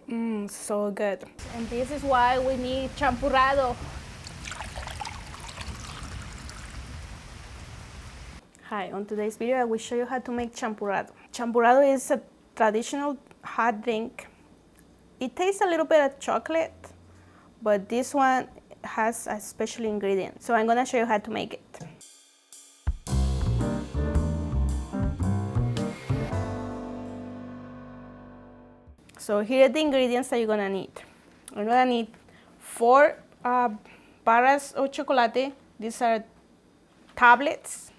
So good. And this is why we need champurrado. Hi, on today's video I will show you how to make champurrado. Champurrado is a traditional hot drink. It tastes a little bit of chocolate, but this one has a special ingredient. So I'm gonna show you how to make it. So here are the ingredients that you're gonna need. You're gonna need 4 barras of chocolate. These are tablets,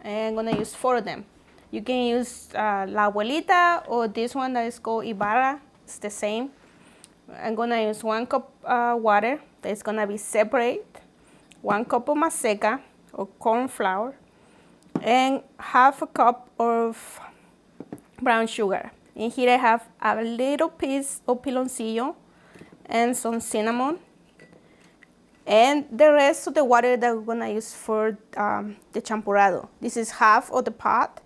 and I'm gonna use 4 of them. You can use La Abuelita or this one that is called Ibarra. It's the same. I'm gonna use 1 cup water that is gonna be separate, 1 cup of Maseca or corn flour, and half a cup of brown sugar. In here I have a little piece of piloncillo and some cinnamon, and the rest of the water that we're gonna use for the champurrado. This is half of the pot,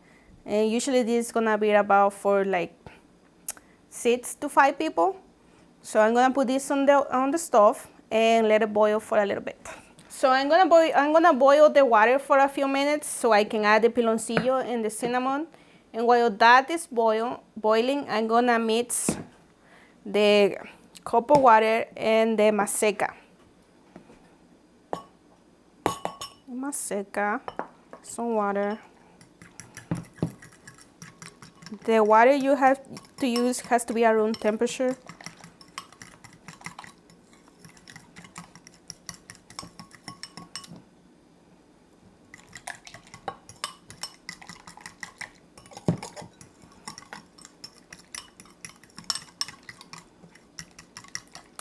and usually this is gonna be about for like 6 to 5 people. So I'm gonna put this on the stove and let it boil for a little bit. So I'm gonna boil the water for a few minutes so I can add the piloncillo and the cinnamon. And while that is boiling, I'm gonna mix the cup of water and the Maseca. Maseca, some water. The water you have to use has to be at room temperature.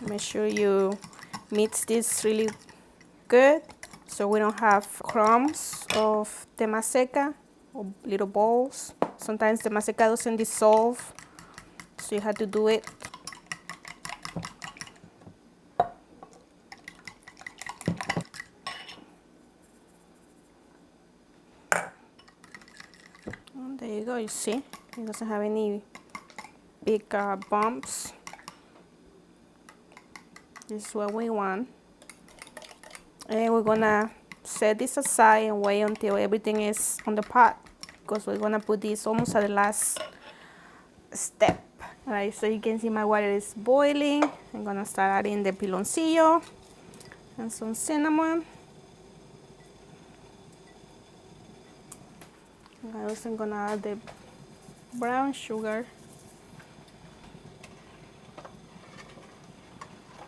Make sure you mix this really good so we don't have crumbs of the Maseca or little balls. Sometimes the Maseca doesn't dissolve, so you have to do it. And there you go, you see? It doesn't have any big bumps. This is what we want. And we're gonna set this aside and wait until everything is on the pot, because we're gonna put this almost at the last step. Alright, so you can see my water is boiling. I'm gonna start adding the piloncillo and some cinnamon. I also gonna add the brown sugar.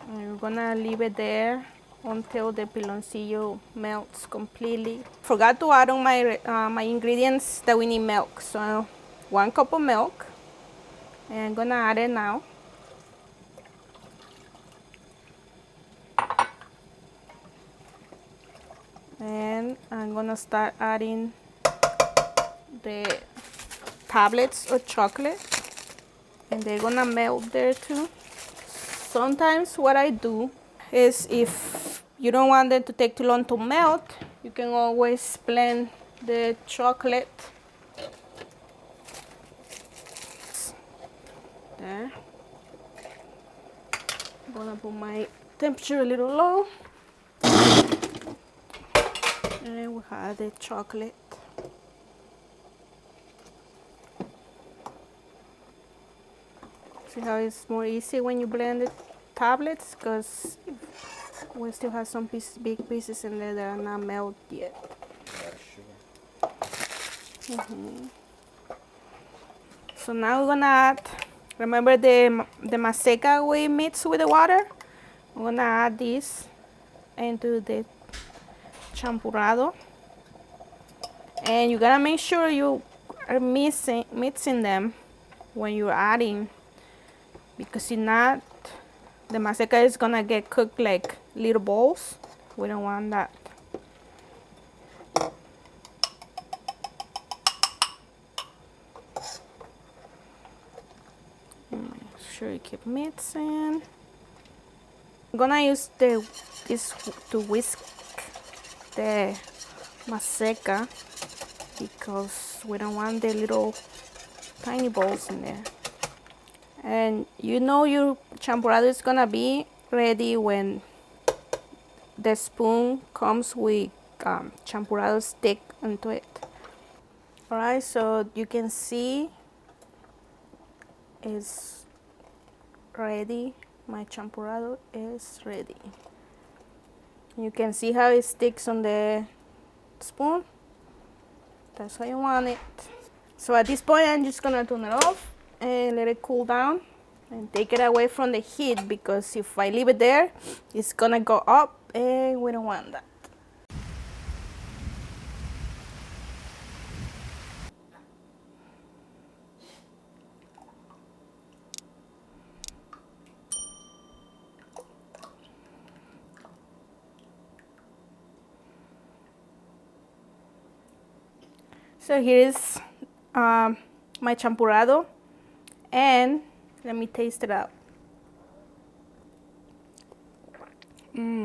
And we're gonna leave it there until the piloncillo melts completely. Forgot to add on my ingredients that we need milk. So 1 cup of milk, and I'm gonna add it now. And I'm gonna start adding the tablets of chocolate, and they're gonna melt there too. Sometimes what I do is, if you don't want them to take too long to melt, you can always blend the chocolate. There. I'm gonna put my temperature a little low. And we have the chocolate. See how it's more easy when you blend the tablets, because we still have some big pieces in there that are not melted yet. So now we're gonna add, remember the Maseca we mixed with the water? I'm gonna add this into the champurrado. And you gotta make sure you are mixing them when you're adding, because if not, the Maseca is gonna get cooked like little balls. We don't want that. Make sure you keep mixing. I'm gonna use this to whisk the Maseca, because we don't want the little tiny balls in there. And you know your champurrado is gonna be ready when the spoon comes with champurrado stick into it. Alright, so you can see it's ready. My champurrado is ready. You can see how it sticks on the spoon. That's how you want it. So at this point, I'm just gonna turn it off and let it cool down and take it away from the heat, because if I leave it there, it's gonna go up and we don't want that. So here's my champurrado, and let me taste it out.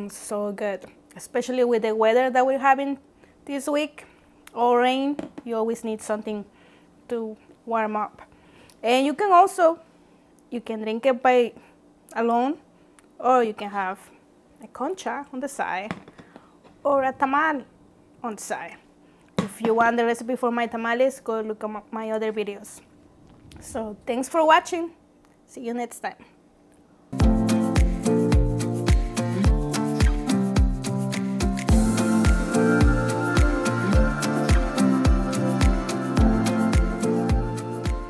So good, especially with the weather that we're having this week, or rain. You always need something to warm up. And you can also, you can drink it by alone, or you can have a concha on the side or a tamal on the side. If you want the recipe for my tamales, go look at my other videos. So thanks for watching. See you next time.